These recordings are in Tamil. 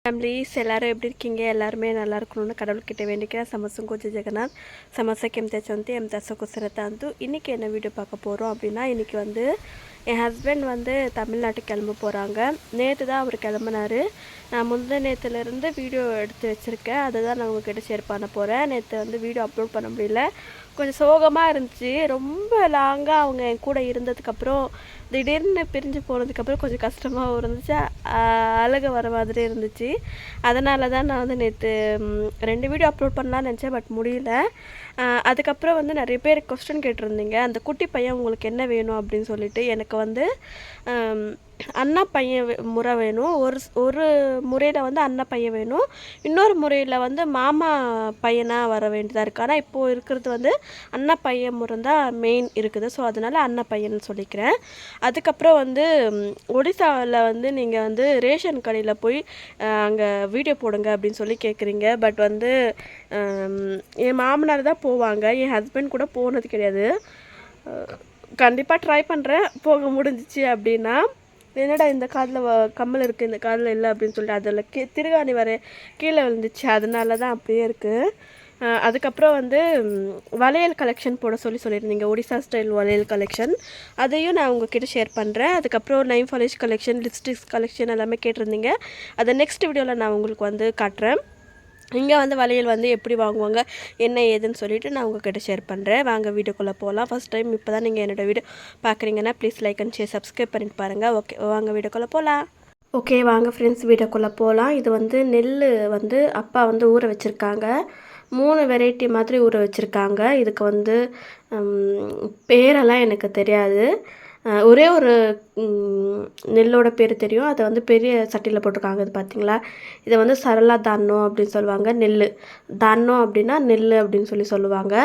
ஃபேமிலிஸ் எல்லாரும் எப்படி இருக்கீங்க? எல்லாருமே நல்லா இருக்கணும்னு கடவுள்கிட்ட வேண்டிக்கிறேன். ಸಮಸ್ಯೆ ಕೊಂಚ ಜಗನ್ನಾಥ್ ಸಮಸ್ಯೆಗೆ எம் தச குசரத்தாந்து இன்றைக்கி என்ன வீடியோ பார்க்க போகிறோம் அப்படின்னா, இன்றைக்கி வந்து என் ஹஸ்பண்ட் வந்து தமிழ்நாட்டுக்கு கிளம்ப போகிறாங்க. நேற்று தான் அவர் கிளம்புனார். நான் முந்தின நேற்றுலேருந்து வீடியோ எடுத்து வச்சுருக்கேன். அதை தான் நான் உங்கள்கிட்ட ஷேர் பண்ண போகிறேன். நேற்று வந்து வீடியோ அப்லோட் பண்ண முடியல, கொஞ்சம் சோகமாக இருந்துச்சு. ரொம்ப லாங்காக அவங்க என் கூட இருந்ததுக்கப்புறம் திடீர்னு பிரிஞ்சு போனதுக்கப்புறம் கொஞ்சம் கஷ்டமாகவும் இருந்துச்சு, அழுக வர மாதிரி இருந்துச்சு. அதனால தான் நான் வந்து நேற்று 2 வீடியோ அப்லோட் பண்ணலான்னு நினச்சேன், பட் முடியல. அதுக்கப்புறம் வந்து நிறைய பேர் கொஸ்டின் கேட்டிருந்தீங்க, அந்த குட்டி பையன் உங்களுக்கு என்ன வேணும் அப்படின்னு சொல்லிட்டு. எனக்கு வந்து அண்ணா பையன் முறை வேணும். ஒரு முறையில் வந்து அண்ணா பையன் வேணும், இன்னொரு முறையில் வந்து மாமா பையனாக வர வேண்டியதாக இருக்குது. ஆனால் இப்போது இருக்கிறது வந்து அண்ணா பையன் முறை தான் மெயின் இருக்குது. ஸோ அதனால் அண்ணா பையன் சொல்லிக்கிறேன். அதுக்கப்புறம் வந்து ஒடிசாவில் வந்து நீங்கள் வந்து ரேஷன் கடையில் போய் அங்கே வீடியோ போடுங்க அப்படின்னு சொல்லி கேட்குறீங்க. பட் வந்து என் மாமனார் தான் போவாங்க, என் ஹஸ்பண்ட் கூட போனது கிடையாது. கண்டிப்பாக ட்ரை பண்ணுறேன், போக முடிஞ்சிச்சு அப்படின்னா. என்னடா இந்த காதில் கம்மல் இருக்குது, இந்த காதில் இல்லை அப்படின்னு சொல்லிட்டு அதில் திருகாணி வர கீழே விழுந்துச்சு, அதனால தான் அப்படியே இருக்குது. அதுக்கப்புறம் வந்து வளையல் கலெக்ஷன் போட சொல்லியிருந்தீங்க, ஒடிசா ஸ்டைல் வளையல் கலெக்ஷன். அதையும் நான் உங்ககிட்ட ஷேர் பண்ணுறேன். அதுக்கப்புறம் Naim polish collection, lipsticks collection எல்லாமே கேட்டிருந்தீங்க. அதை நெக்ஸ்ட் வீடியோவில் நான் உங்களுக்கு வந்து காட்டுறேன். இங்கே வந்து வளையல் வந்து எப்படி வாங்குவாங்க என்ன ஏதுன்னு சொல்லிவிட்டு நான் உங்கள்கிட்ட ஷேர் பண்ணுறேன். வாங்க வீடியோக்குள்ளே போகலாம். ஃபஸ்ட் டைம் இப்போ தான் நீங்கள் என்னோடய வீடியோ பார்க்குறீங்கன்னா please like and share subscribe பண்ணிட்டு பாருங்கள். ஓகே, வாங்க வீடியோக்குள்ளே போகலாம். ஓகே வாங்க ஃப்ரெண்ட்ஸ், வீடியோக்குள்ளே போகலாம். இது வந்து நெல் வந்து அப்பா வந்து ஊற வச்சுருக்காங்க. 3 வெரைட்டி மாதிரி ஊற வச்சுருக்காங்க. இதுக்கு வந்து பேரெல்லாம் எனக்கு தெரியாது. ஒரே ஒரு நெல்லோட பேர் தெரியும், அதை வந்து பெரிய சட்டியில் போட்டிருக்காங்க. இது பார்த்திங்களா, இதை வந்து சரளா தானம் அப்படின்னு சொல்லுவாங்க. நெல் தானம் அப்படின்னா நெல் அப்படின்னு சொல்லுவாங்க.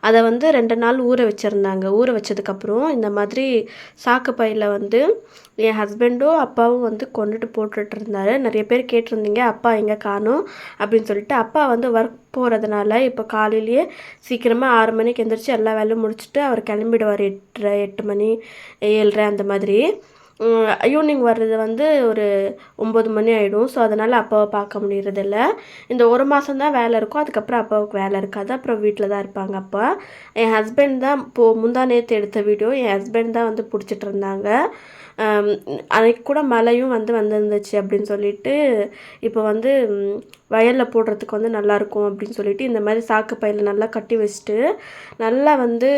அதை வந்து 2 நாள் ஊற வச்சுருந்தாங்க. ஊற வச்சதுக்கப்புறம் இந்த மாதிரி சாக்கு பையில் வந்து என் ஹஸ்பண்டும் அப்பாவும் வந்து கொண்டுட்டு போட்டுட்டு இருந்தார். நிறைய பேர் கேட்டிருந்தீங்க அப்பா எங்கே காணும் அப்படின்னு சொல்லிட்டு. அப்பா வந்து ஒர்க் போகிறதுனால இப்போ காலையிலேயே சீக்கிரமாக 6 மணிக்கு எழுந்திரிச்சு எல்லா வேலையும் முடிச்சுட்டு அவர் கிளம்பிடுவார். 8:30 8 மணி 7:30 அந்த மாதிரி. ஈவினிங் வர்றது வந்து ஒரு 9 மணி ஆகிடும். ஸோ அதனால் அப்பாவை பார்க்க முடியறதில்ல. இந்த 1 மாதம் தான் வேலை இருக்கும், அதுக்கப்புறம் அப்பாவுக்கு வேலை இருக்காது. அப்புறம் வீட்டில் தான் இருப்பாங்க அப்பா. என் ஹஸ்பண்ட் தான் முந்தா நேற்று எடுத்த வீடியோ, என் ஹஸ்பண்ட் தான் வந்து பிடிச்சிட்டு இருந்தாங்க. அன்றைக்கி கூட மழையும் வந்துருந்துச்சு அப்படின்னு சொல்லிட்டு, இப்போ வந்து வயலில் போடுறதுக்கு வந்து நல்லாயிருக்கும் அப்படின்னு சொல்லிட்டு இந்த மாதிரி சாக்கு பையில் நல்லா கட்டி வச்சுட்டு நல்லா வந்து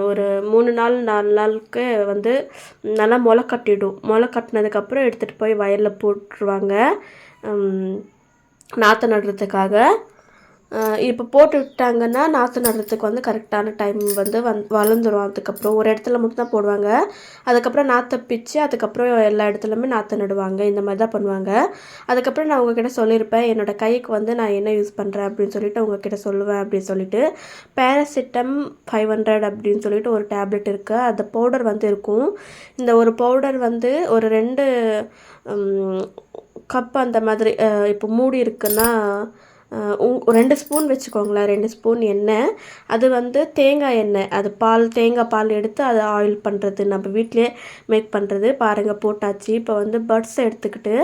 ஒரு 3 நாள் 4 நாளுக்கு வந்து நல்லா முளை கட்டிடும். முளை கட்டினதுக்கப்புறம் எடுத்துகிட்டு போய் வயலில் போட்டுருவாங்க நாற்று நடுறதுக்காக. இப்போ போட்டு விட்டாங்கன்னா நாற்று நடுறதுக்கு வந்து கரெக்டான டைம் வந்து வளர்ந்துடும். அதுக்கப்புறம் ஒரு இடத்துல மட்டும் தான் போடுவாங்க, அதுக்கப்புறம் நாற்றை பிச்சு அதுக்கப்புறம் எல்லா இடத்துலையுமே நாற்று நடுவாங்க. இந்த மாதிரி தான் பண்ணுவாங்க. அதுக்கப்புறம் நான் உங்ககிட்ட சொல்லியிருப்பேன், என்னோடய கைக்கு வந்து நான் என்ன யூஸ் பண்ணுறேன் அப்படின்னு சொல்லிட்டு உங்ககிட்ட சொல்லுவேன் அப்படின்னு சொல்லிட்டு. பேராசிட்டம் 500 அப்படின்னு சொல்லிட்டு ஒரு டேப்லெட் இருக்குது, அந்த பவுடர் வந்து இருக்கும். இந்த ஒரு பவுடர் வந்து ஒரு 2 கப் அந்த மாதிரி. இப்போ மூடி இருக்குன்னா 2 ஸ்பூன் வச்சுக்கோங்களேன். 2 ஸ்பூன் எண்ணெய், அது வந்து தேங்காய் எண்ணெய், அது தேங்காய் பால் எடுத்து அதை ஆயில் பண்ணுறது, நம்ம வீட்டிலே மேக் பண்ணுறது. பாருங்கள் போட்டாச்சு. இப்போ வந்து பட்ஸ் எடுத்துக்கிட்டு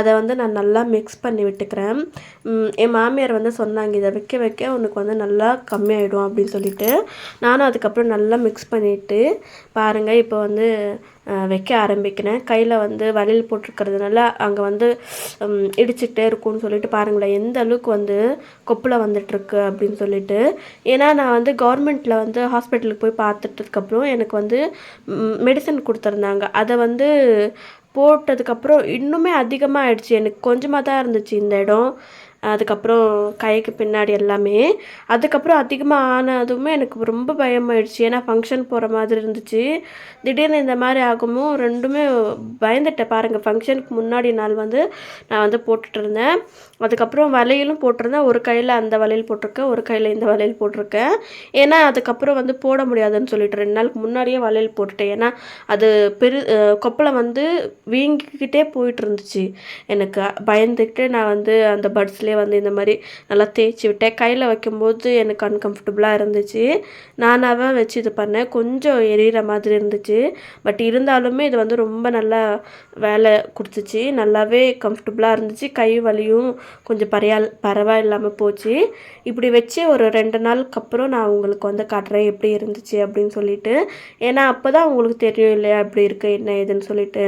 அதை வந்து நான் நல்லா மிக்ஸ் பண்ணி விட்டுக்கிறேன். என் மாமியார் வந்து சொன்னாங்க, இதை வைக்க வைக்க உனக்கு வந்து நல்லா கம்மியாயிடும் அப்படின்னு சொல்லிட்டு. நானும் அதுக்கப்புறம் நல்லா மிக்ஸ் பண்ணிவிட்டு பாருங்கள் இப்போ வந்து வைக்க ஆரம்பிக்கிறேன். கையில் வந்து வளையல் போட்டிருக்கிறதுனால அங்கே வந்து இடிச்சுக்கிட்டே இருக்கும்னு சொல்லிட்டு பாருங்களேன் எந்த அளவுக்கு வந்து கொப்பில் வந்துட்டுருக்கு அப்படின்னு சொல்லிட்டு. ஏன்னா நான் வந்து கவர்மெண்ட்டில் வந்து ஹாஸ்பிட்டலுக்கு போய் பார்த்துட்டதுக்கப்புறம் எனக்கு வந்து மெடிசன் கொடுத்துருந்தாங்க. அதை வந்து போட்டதுக்கப்புறம் இன்னுமே அதிகமாக ஆயிடுச்சு. எனக்கு கொஞ்சமாக தான் இருந்துச்சு இந்த இடம், அதுக்கப்புறம் கைக்கு பின்னாடி எல்லாமே. அதுக்கப்புறம் அதிகமாக ஆனதுமே எனக்கு ரொம்ப பயமாயிடுச்சு. ஏன்னா ஃபங்க்ஷன் போகிற மாதிரி இருந்துச்சு, திடீர்னு இந்த மாதிரி ஆகுமோ ரெண்டுமே பயந்துட்டேன். பாருங்கள், ஃபங்க்ஷனுக்கு முன்னாடி நாள் வந்து நான் வந்து போட்டுட்டு இருந்தேன். அதுக்கப்புறம் வளையலும் போட்டிருந்தேன். ஒரு கையில் அந்த வளையல் போட்டிருக்கேன், ஒரு கையில் இந்த வளையல் போட்டிருக்கேன். ஏன்னா அதுக்கப்புறம் வந்து போட முடியாதுன்னு சொல்லிட்டு 2 நாளுக்கு முன்னாடியே வளையல் போட்டுட்டேன். ஏன்னா அது கொப்பளை வந்து வீங்கிக்கிட்டே போயிட்டு இருந்துச்சு. எனக்கு பயந்துக்கிட்டு நான் வந்து அந்த பட்ஸ்லேயே வந்து இந்த மாதிரி நல்லா தேய்ச்சி விட்டேன். கையில் வைக்கும்போது எனக்கு அன்கம்ஃபர்டபுளாக இருந்துச்சு. நானாகவே வச்சு இது பண்ணேன். கொஞ்சம் எரியிற மாதிரி இருந்துச்சு. பட் இருந்தாலுமே இது வந்து ரொம்ப நல்லா வேலை கொடுத்துச்சு. நல்லாவே கம்ஃபர்டபுளாக இருந்துச்சு. கை வலியும் கொஞ்சம் பரவாயில்லாமல் போச்சு. இப்படி வச்சு ஒரு 2 நாளுக்கு அப்புறம் நான் உங்களுக்கு வந்து காட்டுறேன் எப்படி இருந்துச்சு அப்படின்னு சொல்லிட்டு. ஏன்னா அப்போ தான் உங்களுக்கு தெரியும் இல்லையா எப்படி இருக்குது என்ன ஏதுன்னு சொல்லிட்டு.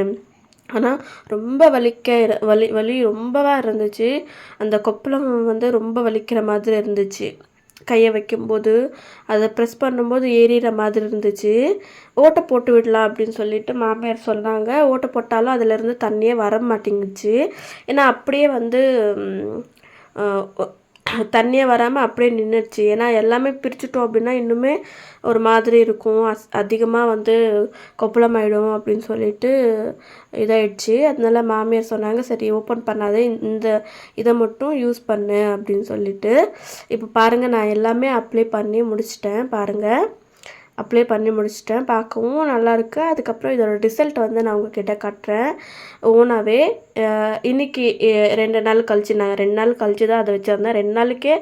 ஆனால் ரொம்ப வலி ரொம்பவா இருந்துச்சு. அந்த கொப்பளம் வந்து ரொம்ப வலிக்கிற மாதிரி இருந்துச்சு. கையை வைக்கும்போது அதை ப்ரெஸ் பண்ணும்போது ஏறிற மாதிரி இருந்துச்சு. ஓட்டை போட்டு விடலாம் அப்படின்னு சொல்லிட்டு மாமியார் சொன்னாங்க. ஓட்டை போட்டாலும் அதிலேருந்து தண்ணியே வர மாட்டேங்குச்சு. ஏன்னா அப்படியே வந்து தண்ணியே வராமல் அப்படியே நின்றுடுச்சு. ஏன்னா எல்லாமே பிரிச்சுட்டோம் அப்படின்னா இன்னுமே ஒரு மாதிரி இருக்கும். அதிகமாக வந்து கொப்பளமாயிடும் அப்படின்னு சொல்லிட்டு இதாகிடுச்சு. அதனால மாமியார் சொன்னாங்க, சரி ஓப்பன் பண்ணாதே, இந்த இதை மட்டும் யூஸ் பண்ணு அப்படின்னு சொல்லிட்டு. இப்போ பாருங்கள், நான் எல்லாமே அப்ளை பண்ணி முடிச்சிட்டேன். பாருங்கள், அப்ளை பண்ணி முடிச்சிட்டேன். பார்க்கவும் நல்லாயிருக்கு. அதுக்கப்புறம் இதோட ரிசல்ட் வந்து நான் உங்ககிட்ட காட்டுறேன் ஓனாகவே. இன்றைக்கி 2 நாள் கழிச்சு, நான் 2 நாள் கழிச்சு தான் அதை வச்சுருந்தேன். 2 நாளுக்கே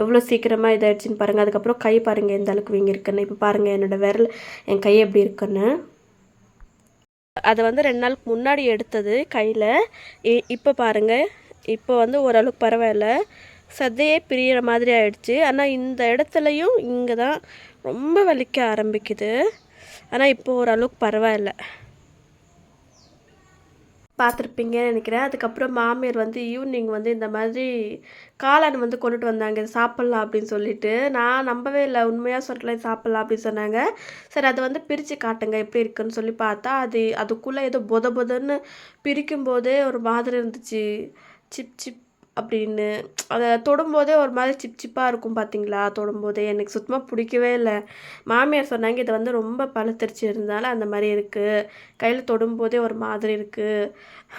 எவ்வளோ சீக்கிரமாக இதாகிடுச்சின்னு பாருங்கள். அதுக்கப்புறம் கை பாருங்கள் எந்த அளவுக்கு வீங்கிருக்குன்னு. இப்போ பாருங்கள் என்னோடய விரல், என் கை எப்படி இருக்குன்னு. அதை வந்து 2 நாளுக்கு முன்னாடி எடுத்தது கையில். இப்போ பாருங்கள், இப்போ வந்து ஓரளவுக்கு பரவாயில்ல. சதையே பிரியிற மாதிரி ஆயிடுச்சு. ஆனால் இந்த இடத்துலையும் இங்கே தான் ரொம்ப வலிக்க ஆரம்பிக்குது. ஆனால் இப்போ ஓரளவுக்கு பரவாயில்ல. பார்த்துருப்பீங்கன்னு நினைக்கிறேன். அதுக்கப்புறம் மாமியார் வந்து ஈவினிங் வந்து இந்த மாதிரி காளான் வந்து கொண்டுட்டு வந்தாங்க, இது சாப்பிட்லாம் அப்படின்னு சொல்லிட்டு. நான் நம்பவே இல்லை, உண்மையாக சொல்கிறேன் சாப்பிட்லாம் அப்படின்னு சொன்னாங்க. சரி அதை வந்து பிரித்து காட்டுங்க எப்படி இருக்குன்னு சொல்லி பார்த்தா, அதுக்குள்ளே ஏதோ பொதன்னு பிரிக்கும்போதே ஒரு மாதிரி இருந்துச்சு. சிப் சிப் அப்படின்னு அதை தொடும்போதே ஒரு மாதிரி சிப் சிப்பாக இருக்கும் பார்த்தீங்களா. தொடும்போதே எனக்கு சுத்தமாக பிடிக்கவே இல்லை. மாமியார் சொன்னாங்க, இதை வந்து ரொம்ப பழுத்தரிச்சு இருந்தாலும் அந்த மாதிரி இருக்குது, கையில் தொடும்போதே ஒரு மாதிரி இருக்குது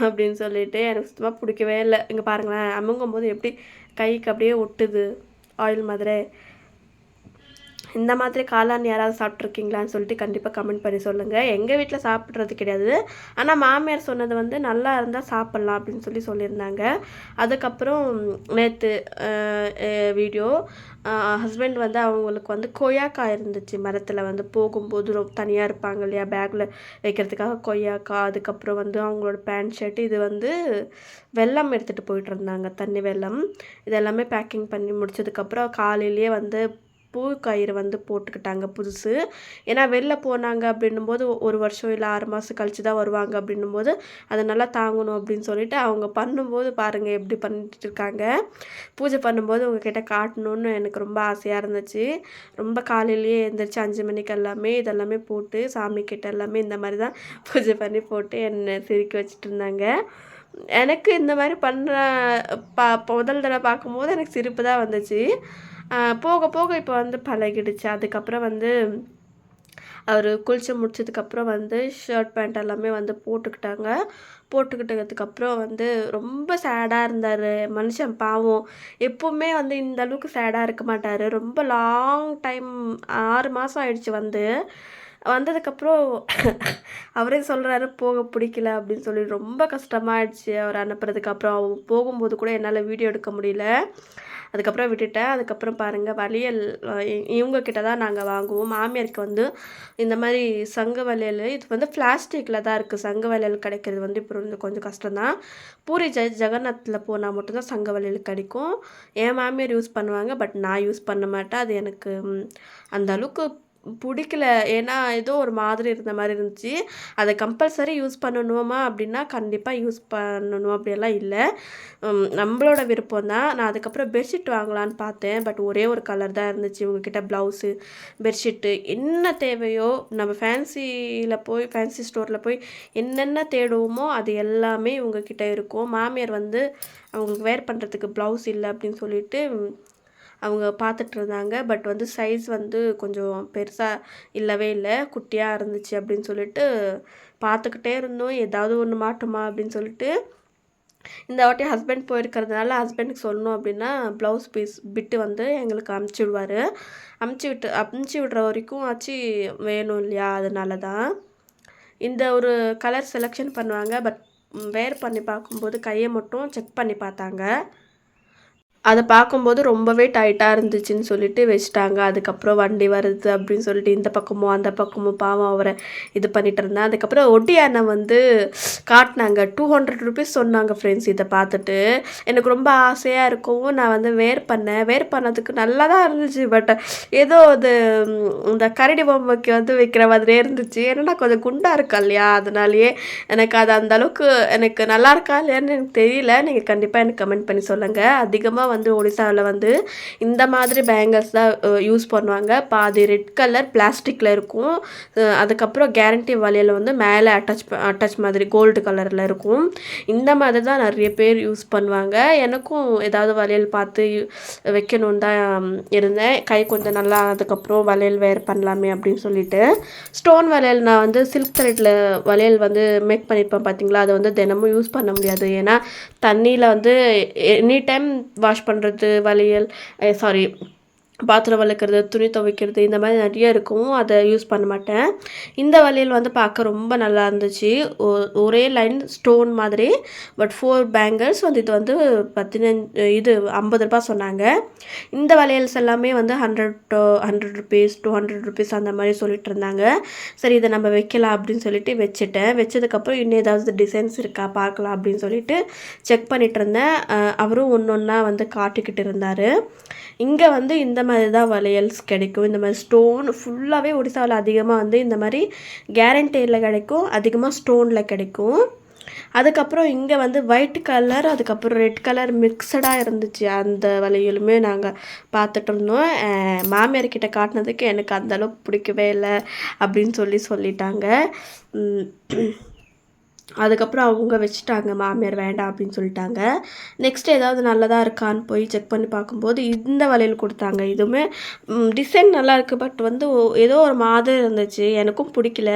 அப்படின்னு சொல்லிட்டு. எனக்கு சுத்தமாக பிடிக்கவே இல்லை. இங்கே பாருங்களேன், அமுங்கும் போது எப்படி கைக்கு அப்படியே ஒட்டுது ஆயில் மாதிரி. இந்த மாதிரி காளான் யாராவது சாப்பிட்ருக்கீங்களான்னு சொல்லிட்டு கண்டிப்பாக கமெண்ட் பண்ணி சொல்லுங்கள். எங்கள் வீட்டில் சாப்பிட்றது கிடையாது. ஆனால் மாமியார் சொன்னது வந்து நல்லா இருந்தால் சாப்பிட்லாம் அப்படின்னு சொல்லியிருந்தாங்க. அதுக்கப்புறம் நேற்று வீடியோ ஹஸ்பண்ட் வந்து அவங்களுக்கு வந்து கொய்யாக்காய் இருந்துச்சு மரத்தில். வந்து போகும்போது ரொம்ப தனியாக இருப்பாங்க இல்லையா, பேக்கில் வைக்கிறதுக்காக கொய்யாக்காய். அதுக்கப்புறம் வந்து அவங்களோட பேண்ட் ஷர்ட், இது வந்து வெல்லம் எடுத்துகிட்டு போயிட்டு இருந்தாங்க, தண்ணி வெல்லம். இதெல்லாமே பேக்கிங் பண்ணி முடிச்சதுக்கப்புறம் காலையிலேயே வந்து பூ கயிறு வந்து போட்டுக்கிட்டாங்க புதுசு. ஏன்னா வெளில போனாங்க அப்படின்னும்போது 1 வருஷம் இல்லை 6 மாதம் கழிச்சு தான் வருவாங்க அப்படின்னும்போது அதை நல்லா தாங்கணும் அப்படின்னு சொல்லிட்டு அவங்க பண்ணும்போது பாருங்கள் எப்படி பண்ணிட்டு இருக்காங்க. பூஜை பண்ணும்போது உங்ககிட்ட காட்டணுன்னு எனக்கு ரொம்ப ஆசையாக இருந்துச்சு. ரொம்ப காலையிலேயே எழுந்திரிச்சு 5 மணிக்கு எல்லாமே இதெல்லாமே போட்டு சாமிக்கிட்ட எல்லாமே இந்த மாதிரி தான் பூஜை பண்ணி போட்டு என்னை சிரிக்க வச்சுட்டு இருந்தாங்க. எனக்கு இந்த மாதிரி பண்ணுற முதல் தடவை பார்க்கும்போது எனக்கு சிரிப்பு தான் வந்துச்சு. போக போக இப்போ வந்து பழகிடுச்சு. அதுக்கப்புறம் வந்து அவர் குளித்து முடிச்சதுக்கப்புறம் வந்து ஷர்ட் பேண்ட் எல்லாமே வந்து போட்டுக்கிட்டாங்க. போட்டுக்கிட்டதுக்கப்புறம் வந்து ரொம்ப சேடாக இருந்தார் மனுஷன், பாவம். எப்போவுமே வந்து இந்த அளவுக்கு சேடாக இருக்க மாட்டார். ரொம்ப லாங் டைம் 6 மாதம் ஆயிடுச்சு வந்ததுக்கப்புறம் அவரே சொல்கிறாரு போக பிடிக்கல அப்படின்னு சொல்லி. ரொம்ப கஷ்டமாயிடுச்சு அவர் அனுப்புறதுக்கப்புறம். போகும்போது கூட என்னால் வீடியோ எடுக்க முடியல. அதுக்கப்புறம் விட்டுட்டேன். அதுக்கப்புறம் பாருங்கள், வளையல் இவங்கக்கிட்ட தான் நாங்கள் வாங்குவோம். மாமியாருக்கு வந்து இந்த மாதிரி சங்கு வளையல், இது வந்து பிளாஸ்டிக்கில் தான் இருக்குது. சங்கு வளையல் கிடைக்கிறது வந்து இப்போ வந்து கொஞ்சம் கஷ்டம்தான். பூரி ஜெகநாத்தில் போனால் மட்டும்தான் சங்கு வளையல் கிடைக்கும். என் மாமியார் யூஸ் பண்ணுவாங்க, பட் நான் யூஸ் பண்ண மாட்டேன். அது எனக்கு அந்த அளவுக்கு பிடிக்கல. ஏன்னா ஏதோ ஒரு மாதிரி இருந்த மாதிரி இருந்துச்சு. அதை கம்பல்சரி யூஸ் பண்ணணுமா அப்படின்னா கண்டிப்பாக யூஸ் பண்ணணும் அப்படியெல்லாம் இல்லை. நம்மளோட விருப்பம் தான். நான் அதுக்கப்புறம் பெட்ஷீட் வாங்கலான்னு பார்த்தேன். பட் ஒரே ஒரு கலர் தான் இருந்துச்சு. இவங்கக்கிட்ட ப்ளவுஸு, பெட்ஷீட்டு என்ன தேவையோ நம்ம ஃபேன்சி ஸ்டோரில் போய் என்னென்ன தேடுவோமோ அது எல்லாமே இவங்கக்கிட்ட இருக்கும். மாமியார் வந்து அவங்களுக்கு வேர் பண்ணுறதுக்கு ப்ளவுஸ் இல்லை அப்படின்னு சொல்லிட்டு அவங்க பார்த்துட்டு இருந்தாங்க. பட் வந்து சைஸ் வந்து கொஞ்சம் பெருசாக இல்லவே இல்லை, குட்டியாக இருந்துச்சு அப்படின்னு சொல்லிட்டு பார்த்துக்கிட்டே இருந்தோம். ஏதாவது ஒன்று மாட்டுமா அப்படின்னு சொல்லிட்டு. இந்த வாட்டி ஹஸ்பண்ட் போயிருக்கிறதுனால ஹஸ்பண்டுக்கு சொல்லணும் அப்படின்னா ப்ளவுஸ் பிட்டு வந்து எங்களுக்கு அமுச்சு விடுற வரைக்கும் ஆச்சு வேணும் இல்லையா, அதனால தான் இந்த ஒரு கலர் செலெக்ஷன் பண்ணுவாங்க. பட் வேர் பண்ணி பார்க்கும்போது கையை மட்டும் செக் பண்ணி பார்த்தாங்க. அதை பார்க்கும்போது ரொம்பவே டைட்டாக இருந்துச்சுன்னு சொல்லிட்டு வச்சுட்டாங்க. அதுக்கப்புறம் வண்டி வருது அப்படின்னு சொல்லிட்டு இந்த பக்கமும் அந்த பக்கமும் பாவம் அவரை இது பண்ணிட்டு இருந்தேன். அதுக்கப்புறம் ஒட்டியானை வந்து காட்டினாங்க. 200 ருபீஸ் சொன்னாங்க ஃப்ரெண்ட்ஸ். இதை பார்த்துட்டு எனக்கு ரொம்ப ஆசையாக இருக்கவும் நான் வந்து வேர் பண்ணதுக்கு நல்லா தான் இருந்துச்சு. பட் ஏதோ அது இந்த கரடி பொம்மைக்கு வந்து வைக்கிற மாதிரியே இருந்துச்சு. ஏன்னா நான் கொஞ்சம் குண்டாக இருக்கா இல்லையா, அதனாலேயே எனக்கு அது அந்த அளவுக்கு எனக்கு நல்லா இருக்கா இல்லையான்னு எனக்கு தெரியல. நீங்கள் கண்டிப்பாக எனக்கு கமெண்ட் பண்ணி சொல்லுங்கள். அதிகமாக வந்து ஒடிசாவில் வந்து இந்த மாதிரி பேங்கிள்ஸ் தான் யூஸ் பண்ணுவாங்க. பாதி ரெட் கலர் பிளாஸ்டிக்கில் இருக்கும். அதுக்கப்புறம் கேரண்டி வளையல் வந்து மேலே அட்டாச் மாதிரி கோல்டு கலரில் இருக்கும். இந்த மாதிரி தான் நிறைய பேர் யூஸ் பண்ணுவாங்க. எனக்கும் ஏதாவது வளையல் பார்த்து வைக்கணுன்னு தான் இருந்தேன். கை கொஞ்சம் நல்லா ஆனதுக்கப்புறம் வளையல் வேர் பண்ணலாமே அப்படின்னு சொல்லிட்டு ஸ்டோன் வளையல் நான் வந்து சில்க் த்ரெட்டில் வளையல் வந்து மேக் பண்ணியிருப்பேன் பார்த்தீங்களா. அதை வந்து தினமும் யூஸ் பண்ண முடியாது. ஏன்னா தண்ணியில் வந்து எனி டைம் வாஷ் பண்ணுறது வளையல் பாத்திரம் வளர்க்குறது, துணி துவைக்கிறது இந்த மாதிரி நிறைய இருக்கும். அதை யூஸ் பண்ண மாட்டேன். இந்த வளையல் வந்து பார்க்க ரொம்ப நல்லா இருந்துச்சு. ஒரே லைன் ஸ்டோன் மாதிரி. பட் 4 பேங்கிள்ஸ் வந்து இது வந்து 50 ரூபா சொன்னாங்க. இந்த வளையல்ஸ் எல்லாமே வந்து 100 ருபீஸ் 200 ருபீஸ் அந்த மாதிரி சொல்லிட்டு இருந்தாங்க. சரி இதை நம்ம வைக்கலாம் அப்படின்னு சொல்லிட்டு வச்சுட்டேன். வச்சதுக்கப்புறம் இன்னும் ஏதாவது டிசைன்ஸ் இருக்கா பார்க்கலாம் அப்படின்னு சொல்லிட்டு செக் பண்ணிட்டு இருந்தேன். அவரும் ஒன்றா வந்து காட்டிக்கிட்டு இருந்தார். இங்கே வந்து இந்த மாதிரி தான் வளையல்ஸ் கிடைக்கும். இந்த மாதிரி ஸ்டோன் ஃபுல்லாகவே ஒடிசாவில் அதிகமாக வந்து இந்த மாதிரி கேரண்டியில் கிடைக்கும். அதிகமாக ஸ்டோனில் கிடைக்கும். அதுக்கப்புறம் இங்கே வந்து ஒயிட் கலர் அதுக்கப்புறம் ரெட் கலர் மிக்சடாக இருந்துச்சு. அந்த வளையலுமே நாங்கள் பார்த்துட்டு இருந்தோம். மாமியார்கிட்ட காட்டினதுக்கு எனக்கு அந்தளவுக்கு பிடிக்கவே இல்லை அப்படின்னு சொல்லிட்டாங்க. அதுக்கப்புறம் அவங்க வச்சுட்டாங்க. மாமியார் வேண்டாம் அப்படின்னு சொல்லிட்டாங்க. நெக்ஸ்ட் ஏதாவது நல்லதாக இருக்கான்னு போய் செக் பண்ணி பார்க்கும்போது இந்த வளையல் கொடுத்தாங்க. இதுவுமே டிசைன் நல்லா இருக்குது. பட் வந்து ஏதோ ஒரு மாதிரி இருந்துச்சு. எனக்கும் பிடிக்கல.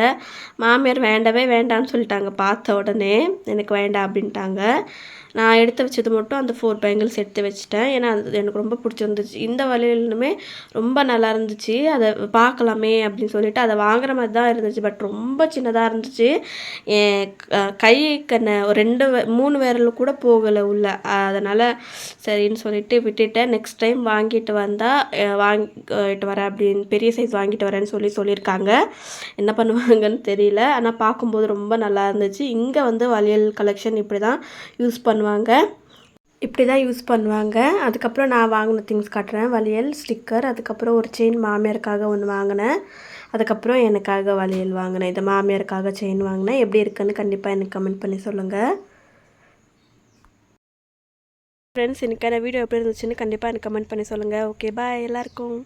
மாமியார் வேண்டவே வேண்டான்னு சொல்லிட்டாங்க. பார்த்த உடனே எனக்கு வேண்டாம் அப்படின்ட்டாங்க. நான் எடுத்து வச்சது மட்டும் அந்த 4 பேங்கிள்ஸ் எடுத்து வச்சுட்டேன். ஏன்னா அது எனக்கு ரொம்ப பிடிச்சிருந்துச்சு. இந்த வளையலுமே ரொம்ப நல்லா இருந்துச்சு. அதை பார்க்கலாமே அப்படின்னு சொல்லிட்டு அதை வாங்குற மாதிரி தான் இருந்துச்சு. பட் ரொம்ப சின்னதாக இருந்துச்சு. என் கை கண்ணை 3 விரல் கூட போகலை உள்ள. அதனால் சரின்னு சொல்லிட்டு விட்டுட்டேன். நெக்ஸ்ட் டைம் வாங்கிட்டு வரேன் அப்படின்னு பெரிய சைஸ் வாங்கிட்டு வரேன்னு சொல்லியிருக்காங்க. என்ன பண்ணுவாங்கன்னு தெரியல. ஆனால் பார்க்கும்போது ரொம்ப நல்லா இருந்துச்சு. இங்கே வந்து வளையல் கலெக்ஷன் இப்படி தான் யூஸ் பண்ணுவாங்க. அதுக்கப்புறம் நான் வாங்கின திங்ஸ் காட்டுறேன். வளையல், ஸ்டிக்கர், அதுக்கப்புறம் ஒரு செயின் மாமியாருக்காக ஒன்று வாங்கினேன். அதுக்கப்புறம் எனக்காக வளையல் வாங்கினேன். இதை மாமியாருக்காக செயின் வாங்கினேன். எப்படி இருக்குன்னு கண்டிப்பாக எனக்கு கமெண்ட் பண்ணி சொல்லுங்கள். ஃப்ரெண்ட்ஸ், எனக்கான வீடியோ எப்படி இருந்துச்சுன்னு கண்டிப்பாக எனக்கு கமெண்ட் பண்ணி சொல்லுங்கள். ஓகே, பாய் எல்லாருக்கும்.